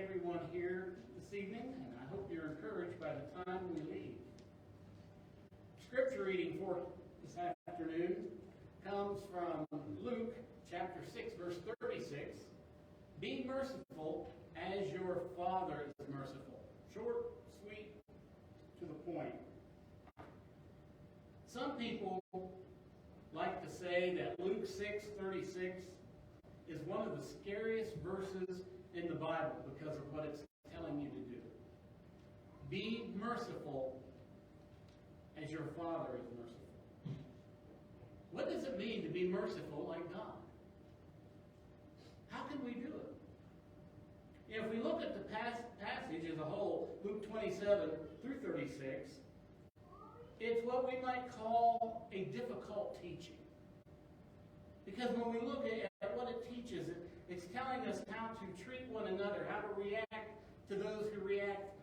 everyone here this evening, and I hope you're encouraged by the time we leave. Scripture reading for this afternoon comes from Luke chapter 6, verse 36. Be merciful as your Father is merciful. Short, sweet, to the point. Some people like to say that Luke 6:36 is one of the scariest verses in the Bible because of what it's telling you to do. Be merciful as your Father is merciful. What does it mean to be merciful like God? How can we do it? If we look at the passage as a whole, Luke 27 through 36, it's what we might call a difficult teaching. Because when we look at what it teaches, it's telling us how to treat one another, how to react to those who react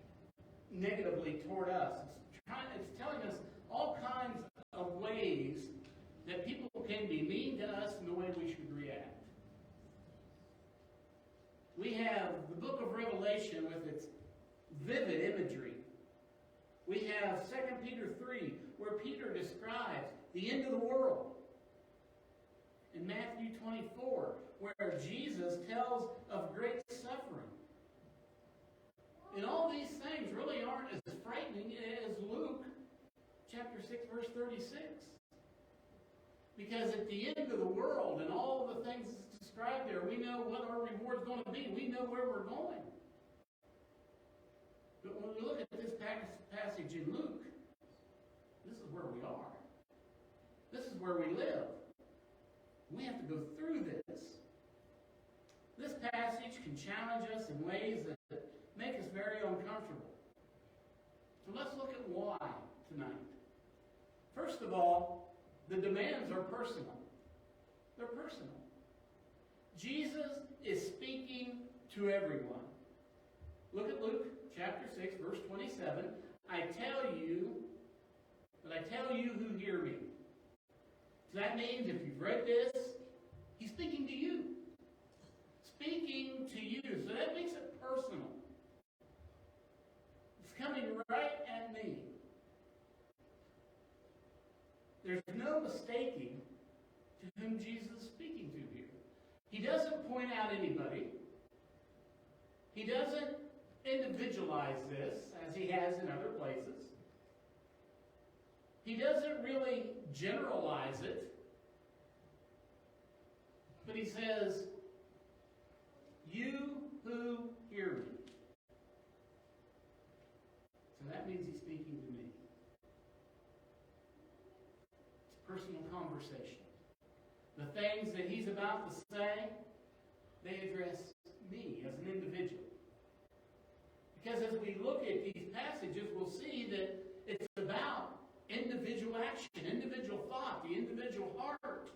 negatively toward us. It's telling us all kinds of ways that people can be mean to us and the way we should react. We have the book of Revelation with its vivid imagery. We have 2 Peter 3, where Peter describes the end of the world. In Matthew 24, where Jesus tells of great suffering. And all these things really aren't as frightening as Luke chapter 6, verse 36. Because at the end of the world and all the things that's described there, we know what our reward is going to be. We know where we're going. But when we look at this passage in Luke, this is where we are. This is where we live. We have to go through this. This passage can challenge us in ways that make us very uncomfortable. So let's look at why tonight. First of all, the demands are personal. They're personal. Jesus is speaking to everyone. Look at Luke chapter 6, verse 27. I tell you who hear me. So that means if you've read this, he's speaking to you. Speaking to you. So that makes it personal. It's coming right at me. There's no mistaking to whom Jesus is speaking to here. He doesn't point out anybody. He doesn't individualize this as he has in other places. He doesn't really generalize it. But he says, you who hear me. So that means he's speaking to me. It's a personal conversation. The things that he's about to say, they address me as an individual. Because as we look at these passages, we'll see that it's about individual action, individual thought, the individual heart.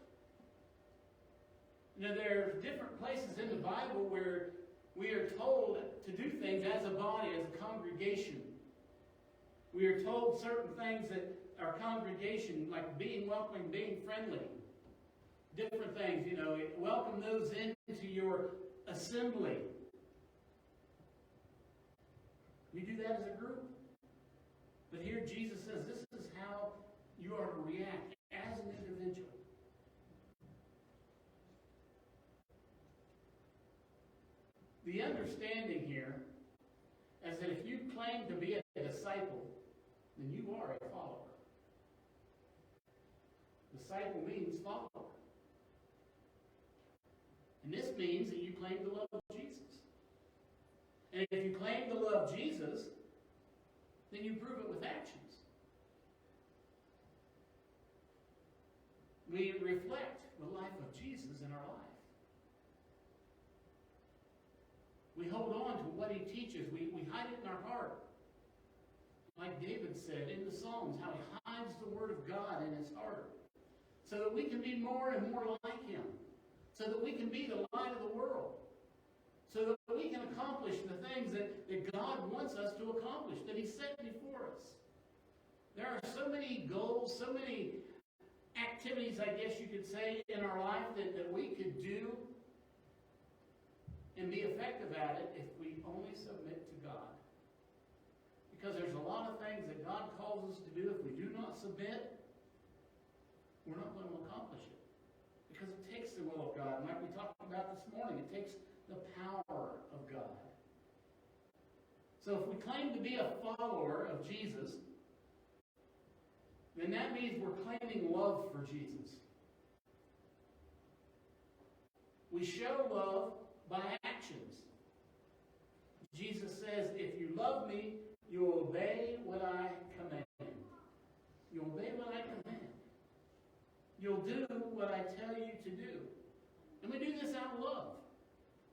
Now, there are different places in the Bible where we are told to do things as a body, as a congregation. We are told certain things that our congregation, like being welcoming, being friendly, different things, welcome those into your assembly. We do that as a group. But here Jesus says this is how you are to react as an individual. The understanding here is that if you claim to be a disciple, then you are a follower. Disciple means follower. And this means that you claim to love Jesus. And if you claim to love Jesus, then you prove it with actions. We reflect the life of Jesus in our life. We hold on to what he teaches. We hide it in our heart. Like David said in the Psalms, how he hides the word of God in his heart. So that we can be more and more like him. So that we can be the light of the world. So that we can accomplish the things that God wants us to accomplish, that he set before us. There are so many goals, so many activities, I guess you could say, in our life that we could do and be effective at it if we only submit to God. Because there's a lot of things that God calls us to do. If we do not submit, we're not going to accomplish it. Because it takes the will of God. And like we talked about this morning, it takes the power of God. So if we claim to be a follower of Jesus, then that means we're claiming love for Jesus. We show love by actions. Jesus says, if you love me, you'll obey what I command. You'll obey what I command. You'll do what I tell you to do. And we do this out of love.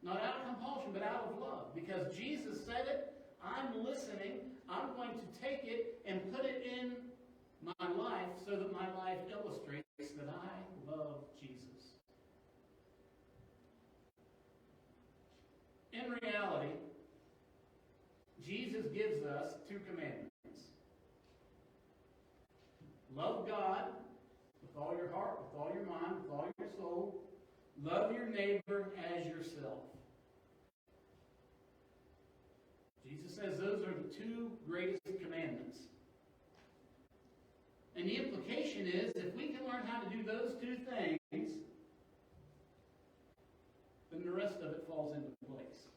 Not out of compulsion, but out of love. Because Jesus said it, I'm listening, I'm going to take it and put it in my life so that my life illustrates that I love Jesus. In reality, Jesus gives us two commandments. Love God with all your heart, with all your mind, with all your soul. Love your neighbor as yourself. Jesus says those are the two greatest commandments. And the implication is, if we can learn how to do those two things, then the rest of it falls into place.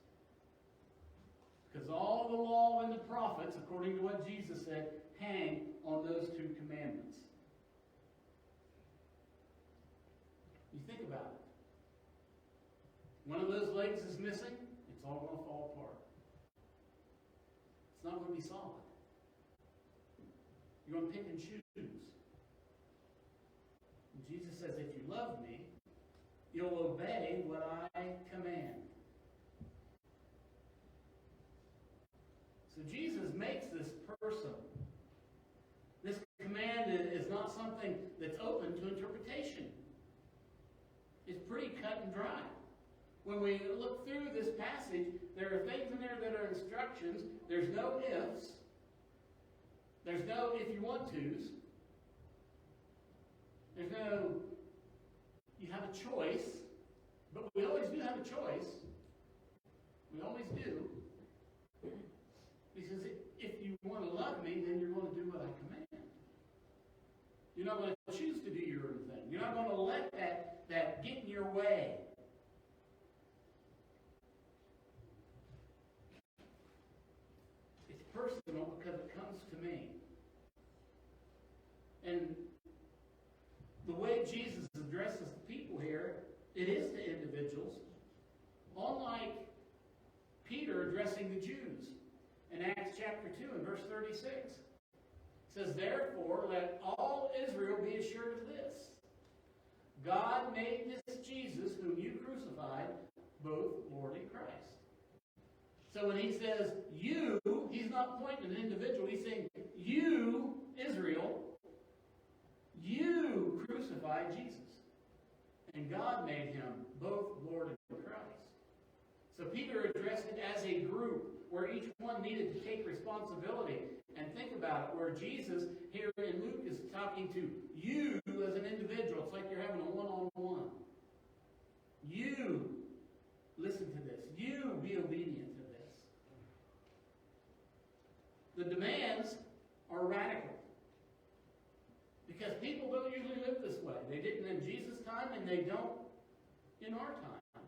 Because all the law and the prophets, according to what Jesus said, hang on those two commandments. You think about it. One of those legs is missing, it's all going to fall apart. It's not going to be solid. You're going to pick and choose. And Jesus says, if you love me, you'll obey what I command. So Jesus makes this personal. This command is not something that's open to interpretation. It's pretty cut and dry. When we look through this passage, there are things in there that are instructions. There's no ifs. There's no if you want to's. There's no you have a choice. But we always do have a choice. We always do. He says, if you want to love me, then you're going to do what I command. You're not going to choose to do your own thing. You're not going to let that get in your way. It's personal because it comes to me. And the way Jesus addresses the people here, it is to individuals. Unlike Peter addressing the Jews. In Acts chapter 2 and verse 36. It says, therefore, let all Israel be assured of this. God made this Jesus, whom you crucified, both Lord and Christ. So when he says, you, he's not pointing at an individual. He's saying, you, Israel, you crucified Jesus. And God made him both Lord and Christ. So Peter addressed it as a group, where each one needed to take responsibility. And think about it, where Jesus here in Luke is talking to you as an individual. It's like you're having a one-on-one. You listen to this. You be obedient to this. The demands are radical. Because people don't usually live this way. They didn't in Jesus' time, and they don't in our time.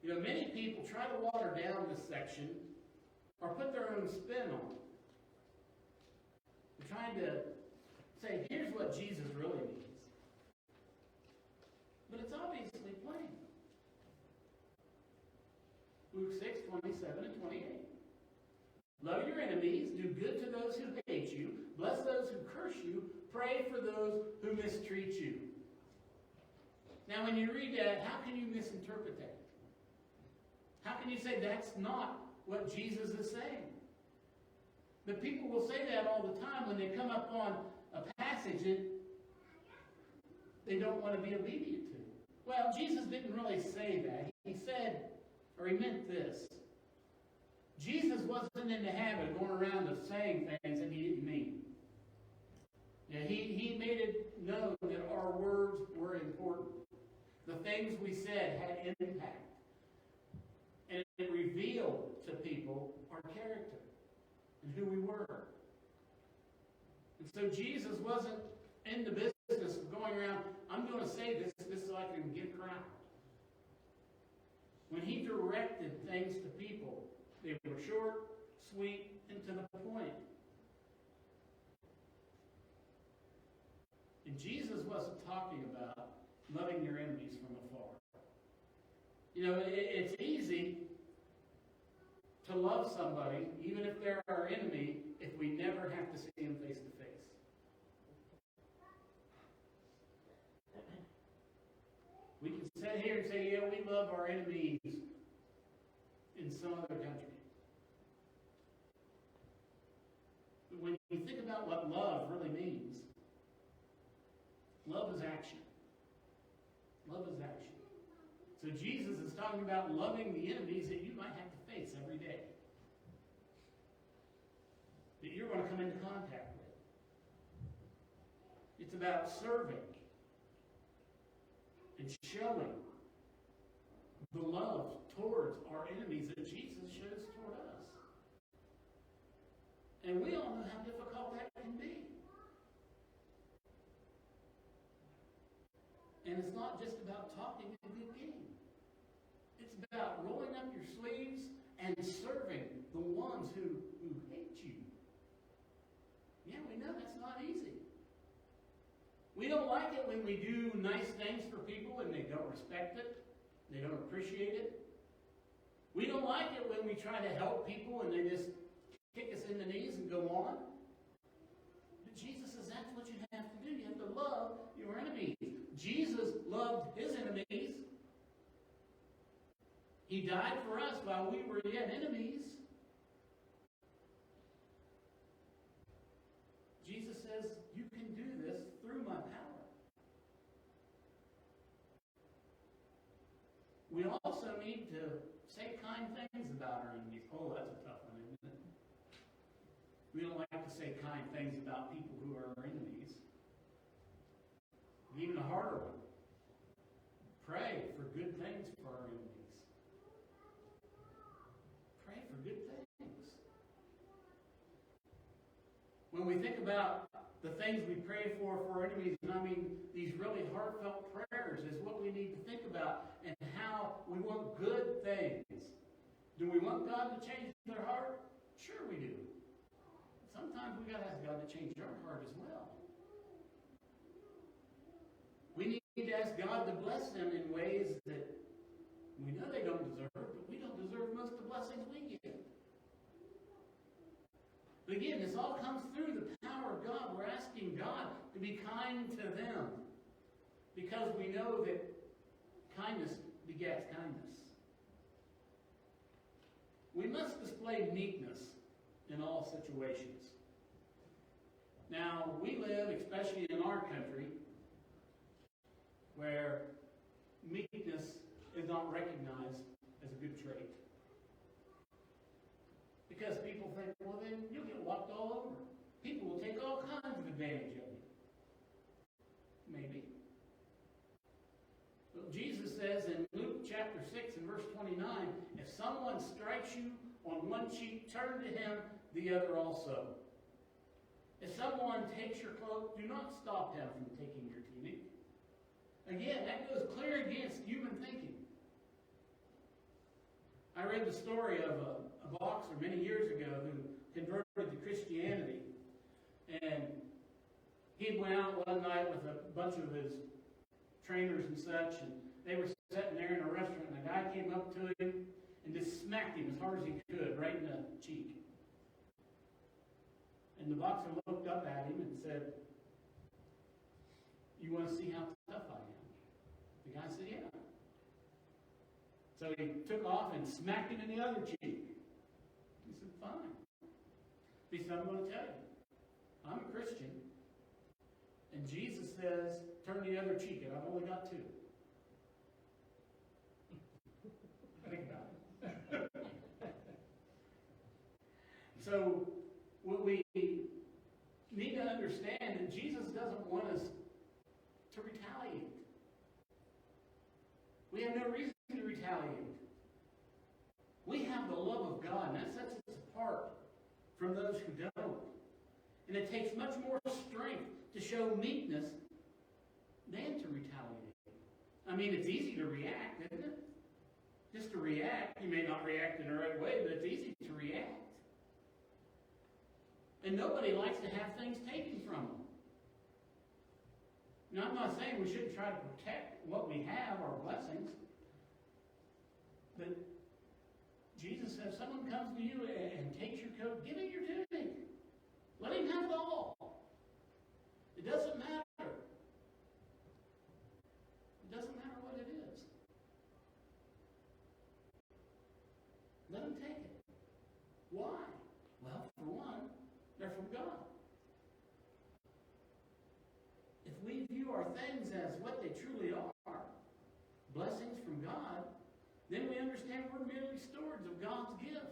You know, many people try to water down this section or put their own spin on it. They're trying to say, here's what Jesus really means. But it's obviously plain. Luke 6, 27 and 28. Love your enemies, do good to those who hate you, bless those who curse you, pray for those who mistreat you. Now when you read that, how can you misinterpret that? How can you say that's not what Jesus is saying? But people will say that all the time when they come up on a passage that they don't want to be obedient to. Well, Jesus didn't really say that. He said, or he meant this. Jesus wasn't in the habit of going around of saying things that he didn't mean. Yeah, he made it known that our words were important. The things we said had impact. And revealed to people our character and who we were. And so Jesus wasn't in the business of going around, I'm going to say this so I can get a crowd. When he directed things to people, they were short, sweet, and to the point. And Jesus wasn't talking about loving your enemies from afar. You know, it's easy to love somebody, even if they're our enemy, if we never have to see them face to face. We can sit here and say, yeah, we love our enemies in some other country. But when you think about what love really means, love is action. Love is action. So Jesus is talking about loving the enemies that you might have to face every day, that you're going to come into contact with. It's about serving and showing the love towards our enemies that Jesus shows toward us. And we all know how difficult that can be. And it's not just about talking a good game. It's about rolling up your sleeves and serving the ones who hate you. Yeah, we know that's not easy. We don't like it when we do nice things for people and they don't respect it. They don't appreciate it. We don't like it when we try to help people and they just kick us in the knees and go on. But Jesus says that's what you have to do. You have to love your enemies. Jesus loved his enemies. He died for us while we were yet enemies. Jesus says, you can do this through my power. We also need to say kind things about our enemies. Oh, that's a tough one, isn't it? We don't like to say kind things about people who are our enemies. Even a harder one. Pray for good things for our enemies. Pray for good things. When we think about the things we pray for our enemies, and I mean these really heartfelt prayers is what we need to think about and how we want good things. Do we want God to change their heart? Sure we do. Sometimes we got to ask God to change our heart as well. We need to ask God to bless them in ways that we know they don't deserve, but we don't deserve most of the blessings we get. But again, this all comes through the power of God. We're asking God to be kind to them because we know that kindness begets kindness. We must display meekness in all situations. Now, we live, especially in our country, where meekness is not recognized as a good trait. Because people think, well, then you'll get walked all over. People will take all kinds of advantage of you. Maybe. Well, Jesus says in Luke chapter 6 and verse 29, if someone strikes you on one cheek, turn to him the other also. If someone takes your cloak, do not stop him from taking your tunic. Again, that goes clear against human thinking. I read the story of a boxer many years ago who converted to Christianity. And he went out one night with a bunch of his trainers and such, and they were sitting there in a restaurant, and a guy came up to him and just smacked him as hard as he could, right in the cheek. And the boxer looked up at him and said, you want to see how tough I am? The guy said, yeah. So he took off and smacked him in the other cheek. He said, fine. He said, I'm going to tell you. I'm a Christian. And Jesus says, turn the other cheek, and I've only got two. Think about it. So what we need to understand that Jesus doesn't want us to retaliate. We have no reason to retaliate. We have from those who don't. And it takes much more strength to show meekness than to retaliate. I mean, it's easy to react, isn't it? Just to react. You may not react in the right way, but it's easy to react. And nobody likes to have things taken from them. Now, I'm not saying we shouldn't try to protect what we have, our blessings. But Jesus says, if someone comes to you and takes your coat, give him your tunic. Let him have it all. It doesn't matter. It doesn't matter what it is. Let him take it. Why? Well, for one, they're from God. If we view our things as what they truly are, blessings from God, then we understand we're merely stewards of God's gift.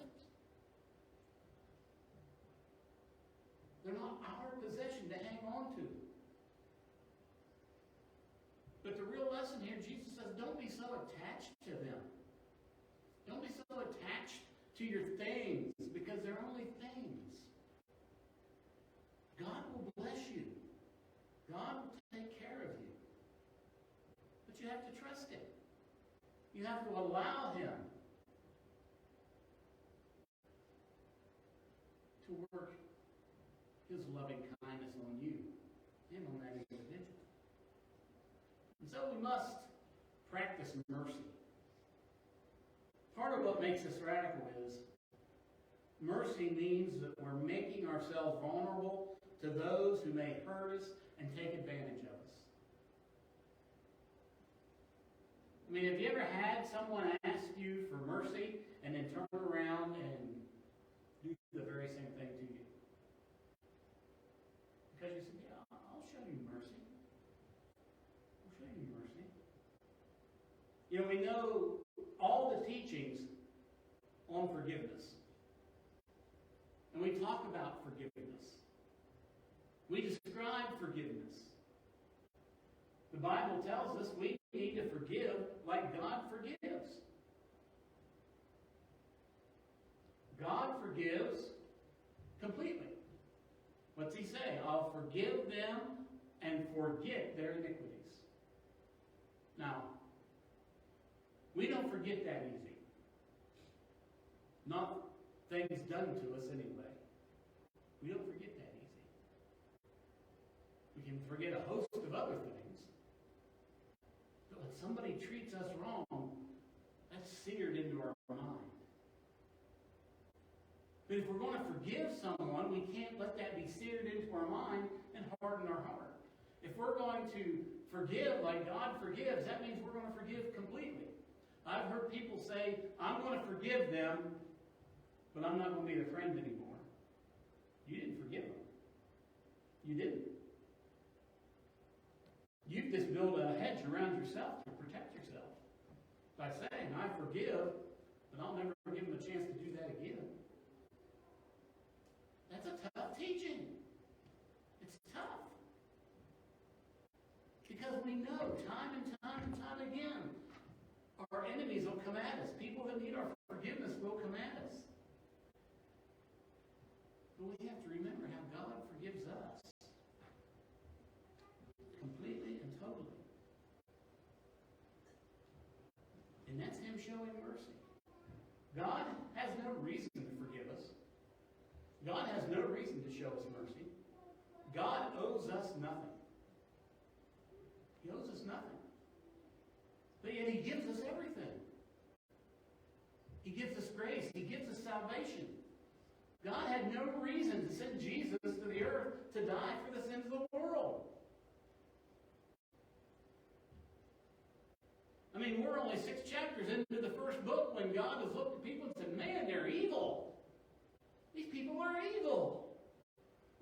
They're not our possession to hang on to. But the real lesson here, Jesus says, don't be so attached to them. Don't be so attached to your things, because they're only things. God will bless you. God will take care of you. But you have to trust him. You have to allow him to work his loving kindness on you and on that individual. And so we must practice mercy. Part of what makes us radical is mercy means that we're making ourselves vulnerable to those who may hurt us and take advantage of us. I mean, have you ever had someone ask you for mercy and then turn around and do the very same thing to you? Because you said, yeah, I'll show you mercy. I'll show you mercy. You know, we know all the teachings on forgiveness. And we talk about forgiveness. We describe forgiveness. The Bible tells us we need to forgive like God forgives. God forgives completely. What's he say? I'll forgive them and forget their iniquities. Now, we don't forget that easy. Not things done to us anyway. We don't forget that easy. We can forget a host of other things. But when somebody treats us wrong, that's seared into our mind. But if we're going to forgive someone, we can't let that be seared into our mind and harden our heart. If we're going to forgive like God forgives, that means we're going to forgive completely. I've heard people say, I'm going to forgive them, but I'm not going to be their friend anymore. You didn't forgive them. You didn't. You've just built a hedge around yourself to protect yourself by saying, I forgive, but I'll never give them a chance to do that again. That's a tough teaching. It's tough. Because we know time and time again, our enemies will come at us. People that need our forgiveness will come at us. But we have to remember how God forgives us. Completely and totally. And that's him showing mercy. God has no reason to forgive us. God has no reason to show us mercy. God owes us nothing. He owes us nothing. But yet he gives us everything. He gives us grace. He gives us salvation. God had no reason to send Jesus to the earth to die for the sins of the world. I mean, we're only 6 chapters into the first book when God has looked at people and said, man, they're evil. These people are evil.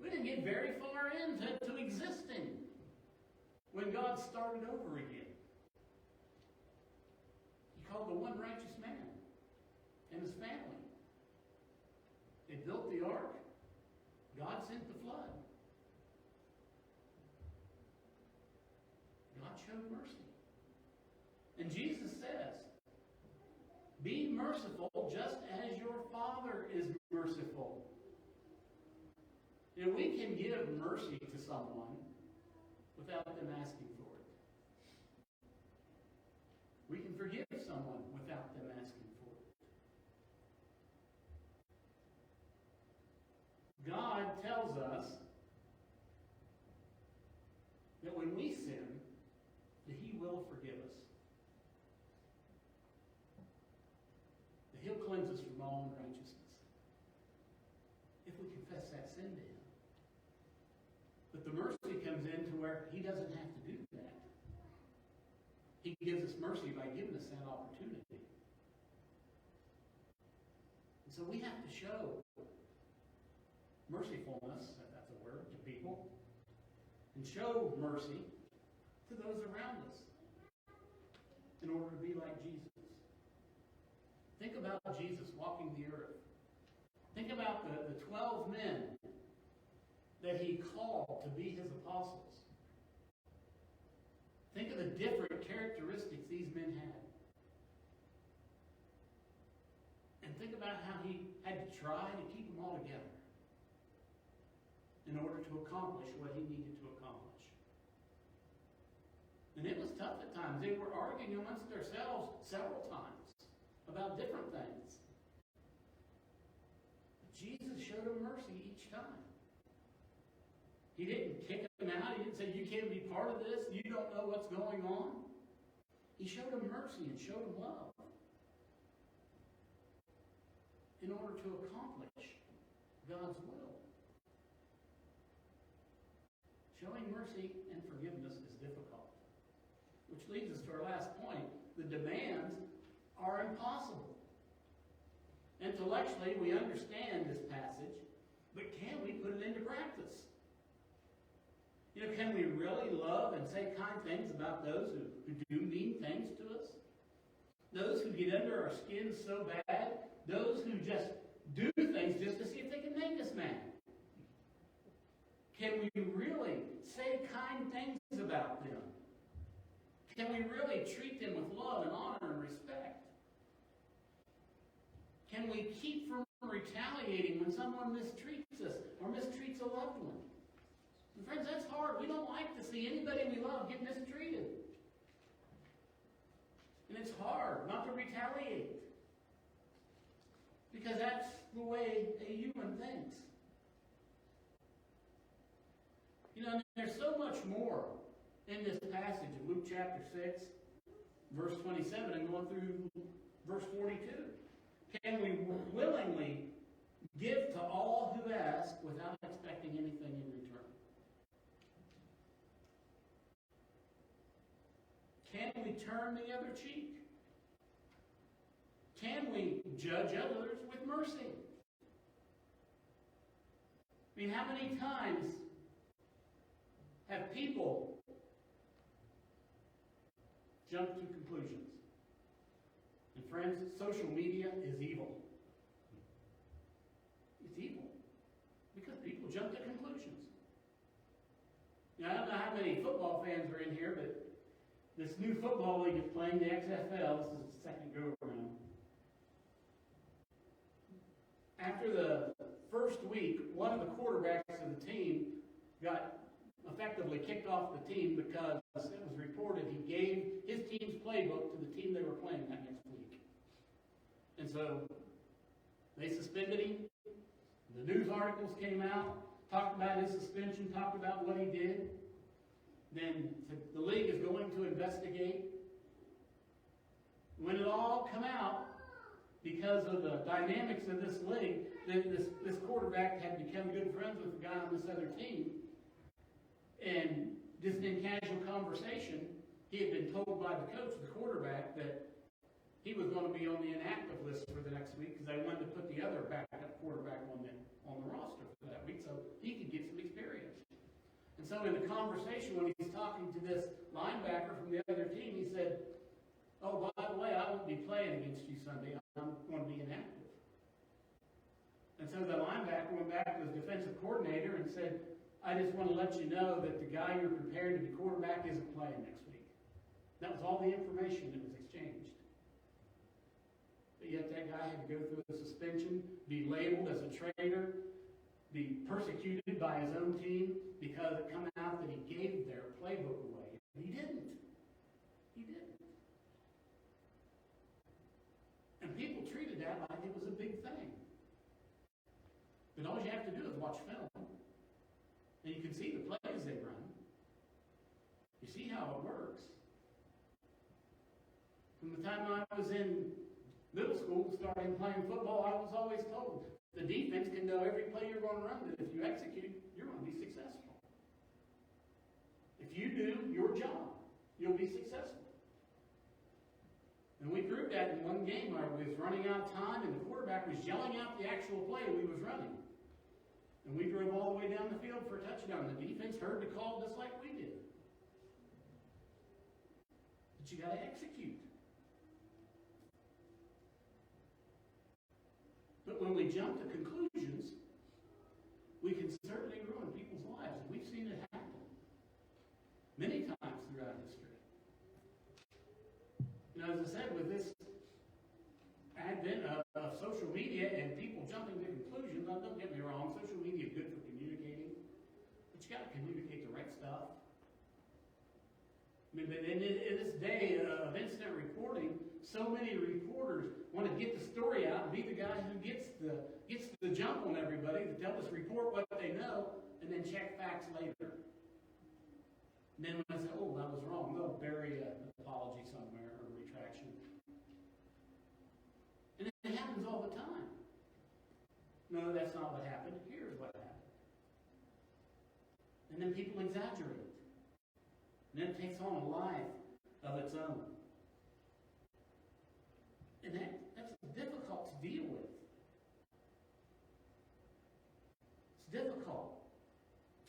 We didn't get very far into existing when God started over again. He called the one righteous man and his family. They built the ark. God sent the flood. God showed mercy. And Jesus says, be merciful just as your Father is merciful. We can give mercy to someone without them asking for it. We can forgive someone without them asking for it. God tells us that when we sin, that He will forgive us. That He'll cleanse us from all unrighteousness. If we confess that sin to Him. But the mercy comes in to where He doesn't have to do that. He gives us mercy by giving us that opportunity. And so we have to show mercifulness, if that's a word, to people. And show mercy to those around us in order to be like Jesus. Think about Jesus walking the earth. Think about the 12 men that He called to be His apostles. Think of the different characteristics these men had. And think about how He had to try to keep them all together in order to accomplish what He needed to accomplish. And it was tough at times. They were arguing amongst themselves several times about different things. But Jesus showed them mercy each time. He didn't kick them out. He didn't say, you can't be part of this. You don't know what's going on. He showed them mercy and showed them love in order to accomplish God's will. Showing mercy and forgiveness is difficult. Which leads us to our last point. The demands are impossible. Intellectually, we understand this passage, but can we put it into practice? Can we really love and say kind things about those who do mean things to us? Those who get under our skin so bad? Those who just do things just to see if they can make us mad? Can we really say kind things about them? Can we really treat them with love and honor and respect? Can we keep from retaliating when someone mistreats us or mistreats a loved one? And friends, that's hard. We don't like to see anybody we love get mistreated. And it's hard not to retaliate. Because that's the way a human thinks. There's so much more in this passage of Luke chapter 6, verse 27, and going through verse 42. Can we willingly give to all who ask without expecting anything in return? Can we turn the other cheek? Can we judge others with mercy? How many times have people jumped to conclusions? And friends, social media is evil. It's evil. Because people jump to conclusions. I don't know how many football fans are in here, but this new football league is playing, the XFL. This is the second go-around. After the first week, one of the quarterbacks of the team got effectively kicked off the team because it was reported he gave his team's playbook to the team they were playing that next week. And so they suspended him. The news articles came out, talked about his suspension, talked about what he did. Then the league is going to investigate. When it all come out, because of the dynamics of this league, this quarterback had become good friends with the guy on this other team. And just in casual conversation, he had been told by the coach, the quarterback, that he was going to be on the inactive list for the next week because they wanted to put the other backup quarterback on the roster for that week so he could get some experience. And so in the conversation, when he's talking to this linebacker from the other team, he said, "Oh, by the way, I won't be playing against you Sunday. I'm going to be inactive." And so the linebacker went back to his defensive coordinator and said, "I just want to let you know that the guy you're prepared to be quarterback isn't playing next week." That was all the information that was exchanged. But yet that guy had to go through a suspension, be labeled as a traitor, be persecuted by his own team because it come out that he gave their playbook away. He didn't. He didn't. And people treated that like it was a big thing. But all you have to do is watch film. And you can see the plays they run. You see how it works. From the time I was in middle school, starting playing football, I was always told the defense can know every play you're going to run, that if you execute, you're going to be successful. If you do your job, you'll be successful. And we proved that in one game. I was running out of time, and the quarterback was yelling out the actual play we was running. And we drove all the way down the field for a touchdown. The defense heard the call just like we did. But you got to execute. But when we jump to conclusions, we can certainly ruin people's lives. And we've seen it happen many times throughout history. You know, as I said, with this advent of social media and people jumping to conclusions, don't get me wrong, social media is good for communicating, but you got to communicate the right stuff. I mean, but in this day of instant reporting, so many reporters want to get the story out and be the guy who gets the jump on everybody to tell us, report what they know, and then check facts later. And then when I say, oh, I was wrong, they'll bury an apology somewhere or a retraction. And it happens all the time. No, that's not what happened. Here's what happened. And then people exaggerate. And then it takes on a life of its own. And that's difficult to deal with. It's difficult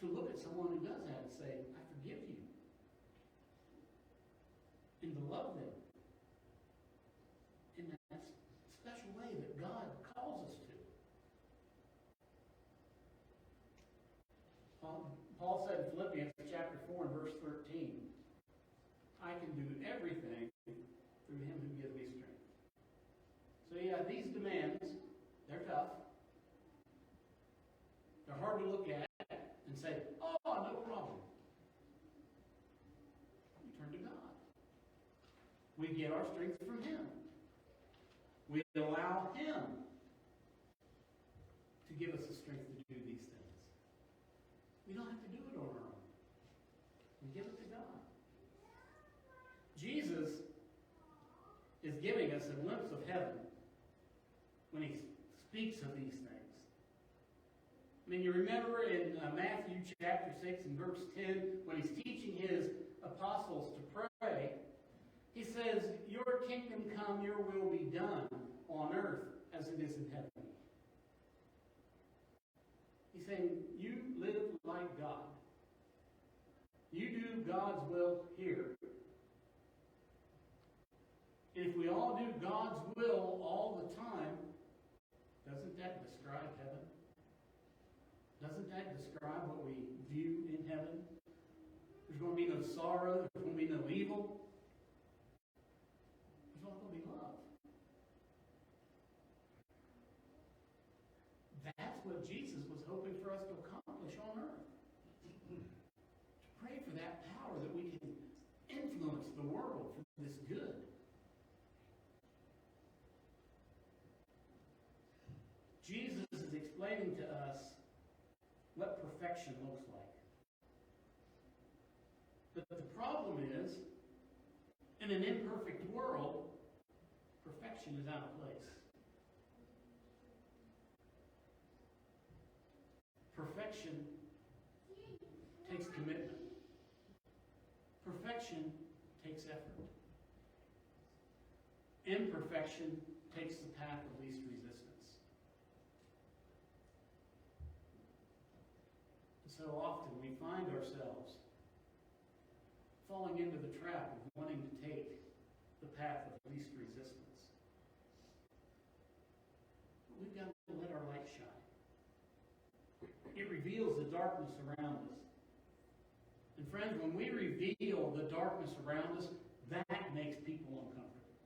to look at someone who does that and say, I forgive you. And to love them in that special way that God calls us to. Paul said in Philippians chapter 4 and verse 13, I can do everything through him who gives me strength. So yeah, these demands, they're tough. They're hard to look at and say, oh, no problem. We turn to God. We get our strength from him. We allow him to give us the strength to do these things. We don't have to do it on our own. We give it to God. Jesus is giving us a glimpse of heaven when he speaks of these things. I mean, you remember in Matthew chapter 6 and verse 10, when he's teaching his apostles to pray, he says, your kingdom come, your will be done on earth as it is in heaven. He's saying, you live like God. You do God's will here. And if we all do God's will all the time, doesn't that describe heaven? Doesn't that describe what we view in heaven? There's going to be no sorrow. There's going to be no evil. There's all going to be love. That's what Jesus was hoping for us to accomplish on earth. To pray for that power that we can influence the world for this good. Jesus is explaining to us what perfection looks like. But the problem is, in an imperfect world, perfection is out of place. Perfection takes commitment. Perfection takes effort. Imperfection takes the path of least resistance. So often we find ourselves falling into the trap of wanting to take the path of least resistance. But we've got to let our light shine. It reveals the darkness around us. And friends, when we reveal the darkness around us, that makes people uncomfortable.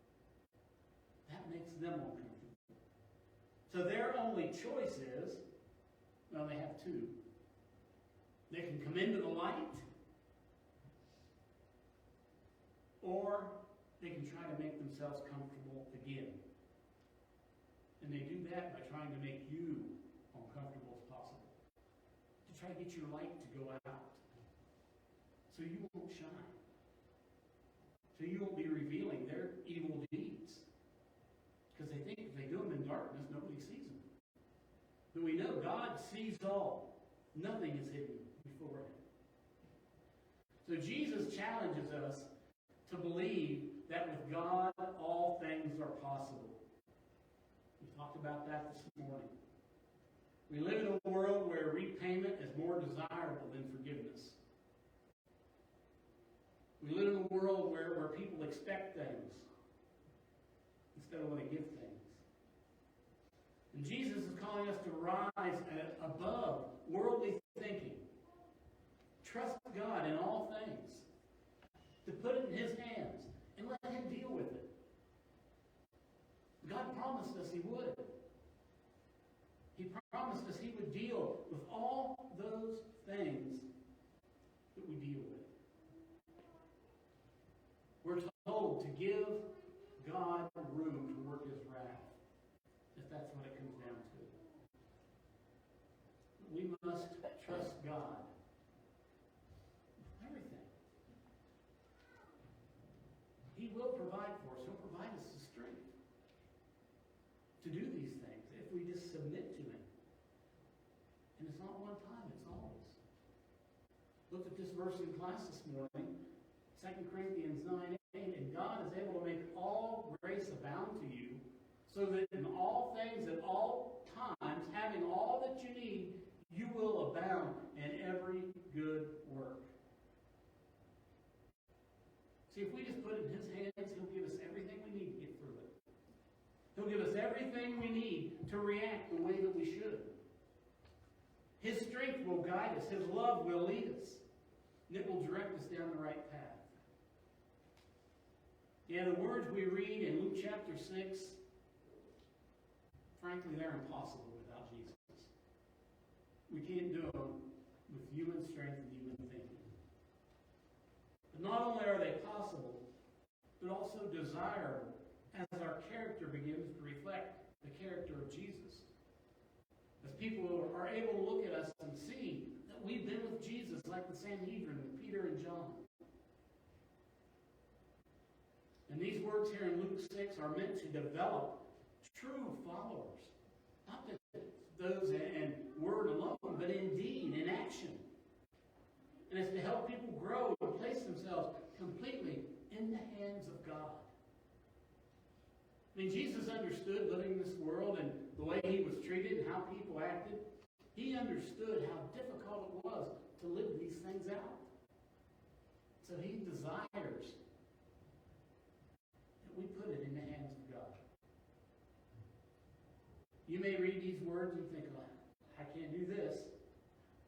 That makes them uncomfortable. So their only choice is Well, they have two. They can come into the light, or they can try to make themselves comfortable again. And they do that by trying to make you uncomfortable as possible. To try to get your light to go out. So you won't shine. So you won't be revealing their evil deeds. Because they think if they do them in darkness, nobody sees them. But we know God sees all. Nothing is hidden before him. So Jesus challenges us to believe that with God, all things are possible. We talked about that this morning. We live in a world where repayment is more desirable than forgiveness. We live in a world where people expect things instead of want to give things. And Jesus is calling us to rise above worldly thinking. Trust God in all things. To put it in his hands and let him deal with it. God promised us he would. He promised us he would deal with all those things that we deal with. We're told to give God room to work his wrath, if that's what it comes down to. We must trust God with everything. He will provide for us. He'll provide us the strength to do these things if we just submit to him. And it's not one time, it's always. Looked at this verse in class this morning, 2 Corinthians 9:8, and God is able to make all grace abound to you, so that in all things at all times, having all that you need, you will abound in every good work. See, if we just put it in his hands, he'll give us everything we need to get through it. He'll give us everything we need to react the way that we should. His strength will guide us. His love will lead us. And it will direct us down the right path. Yeah, the words we read in Luke chapter 6, frankly, they're impossible without Jesus. We can't do them with human strength and human thinking. But not only are they possible, but also desirable as our character begins to reflect the character of Jesus. As people are able to look at us and see that we've been with Jesus like the Sanhedrin with Peter and John. And these words here in Luke 6 are meant to develop true followers. Not those in word alone, but in deed, in action. And it's to help people grow and place themselves completely in the hands of God. I mean, Jesus understood living in this world and the way he was treated and how people acted. He understood how difficult it was to live these things out. So he desires that we put it in the hands of God. You may read these words and think, oh, I can't do this.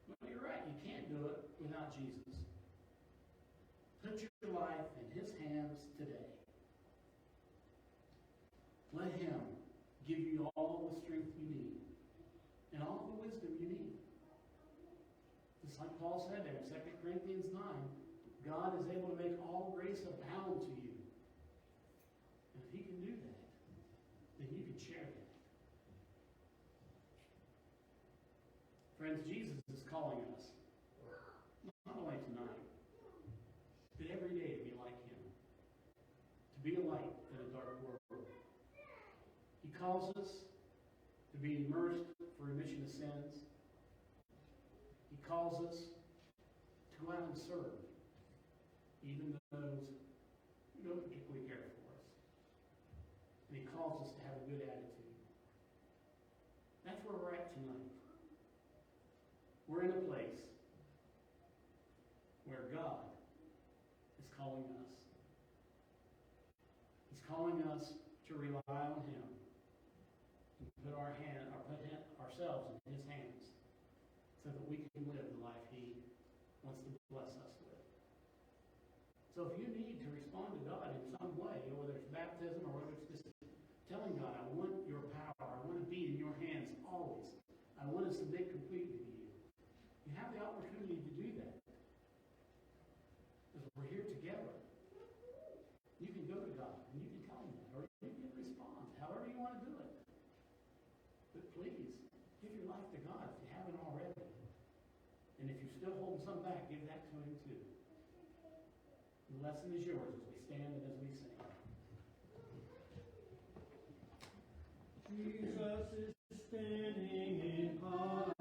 Well, you're right. You can't do it without Jesus. Put your life in his hands today. Let him give you all the strength you need and all the wisdom you need. Just like Paul said there in 2 Corinthians 9, God is able to make all grace abound to you. And if he can do that, then you can share that. Friends, Jesus is calling us, not only tonight, but every day to be like him. To be a light in a dark world. He calls us to be immersed for remission of sins. He calls us to go out and serve, even those who don't particularly care for us. And he calls us to have a good attitude. That's where we're at tonight. We're in a place where God is calling us. He's calling us to rely on him. Put ourselves in his hands so that we can live the life he wants to bless us with. So if you need to respond to God in some way, whether it's baptism or whether it's just telling God, I want your power, I want to be in your hands always. I want to to submit completely to you. You have the opportunity to do that. Because we're here together. You can go to God and you can tell him that, or you can respond, however you want to do it. But please, give your life to God if you haven't already. And if you're still holding some back, give that to him too. The lesson is yours as we stand and as we sing. Jesus is standing in power.